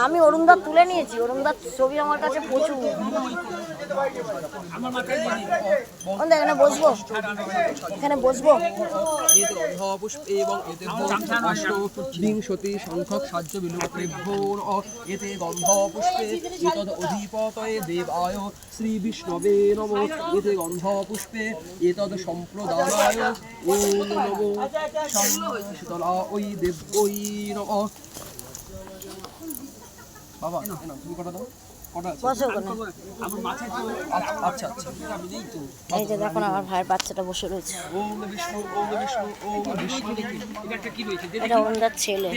আমি অরুণদার তুলে নিয়েছি, অরুণদার ছবি আমার কাছে প্রচুর। এখানে বসবো, এখানে বসবো। বিংশতি সংখ্যক সাহায্য বিলুপ্তেভ্যোর এতে গন্ধ পুষ্পে এতদ অধিপতয়ে দেবায় শ্রী বিষ্ণবে নমঃ এতে গন্ধ পুষ্পে এতদ সম্প্রদানায় ওম নমো শীতলা ওই দেব্যৈ নমঃ। বাবা তুমি কটা দাও, কটা আছে? আচ্ছা আচ্ছা, এই যে দেখুন আমার ভাইয়ের বাচ্চাটা বসে রয়েছে। ওম বিষ্ণু ওম বিষ্ণু ওম বিষ্ণু। এটা কি রয়েছে? এটা অরুণদার ছেলে।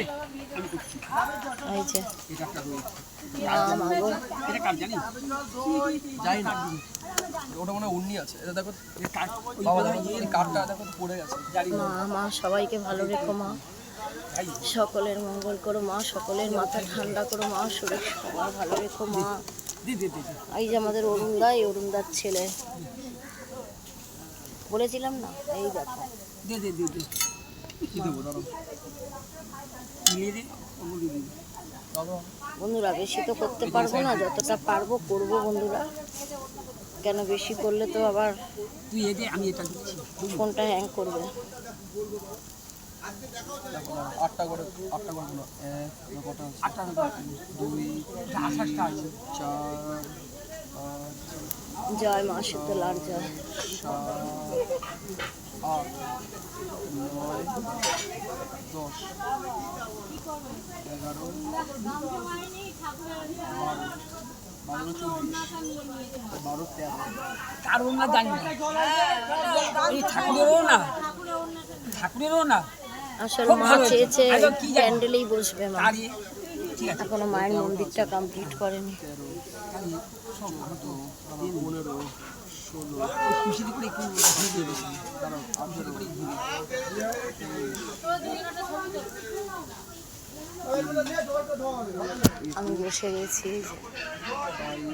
এই যে এটা একটা রয়েছে। এটা কার জানি? যাই না, ওটা মনে হয় উন্নি আছে। এটা দেখো বাবা, দেখো এই কার্ডটা দেখো পড়ে গেছে। মা সবাইকে ভালো রেখো মা, সকলের মঙ্গল করো মা, সকলের মাথা ঠান্ডা করো মা, শরীর সবার ভালো রেখো মা। এই যে আমাদের অরুণদা, এই অরুণদার ছেলে বলেছিলাম না, এই দেখো। বন্ধুরা বেশি তো করতে পারবো না, যতটা পারবো করবো বন্ধুরা, কেন বেশি করলে তো আবার ফোনটা হ্যাং করবে। আটটা করে গুলো, এক কটা আছে? 2 4 জয় মা শীতলার জয়। 7 8 9 10 11 12 13 কারণ না জানি না, এই ঠাকুরেরও না আসলে মা চেয়েছে প্যান্ডেলেই বসবে মা, এখনো মায়ের মন্দিরটা কমপ্লিট করেনি। 15 16 খুশিতে করে একটু ঘুরে বেশি আমি বসে গেছি। 22 23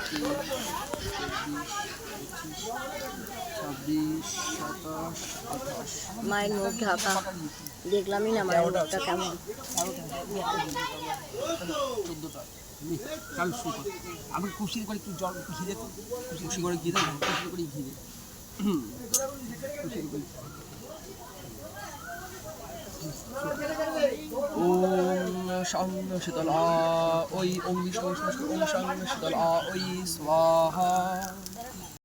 24 25 27 28 মায়ের মুখ ঢাকা, দেখলামই না মায়ের মুখটা কেমন। 14টা কাল শুরু কর। আমি খুশিতে করে একটু জল ঘি দে, খুশি করে ঘি দে, খুশি করে ঘি দে, খুশি করে। ওম শাং শীতলা ওই ওম বিষ্ণু ওম শাং শীতলা ওই স্বাহা।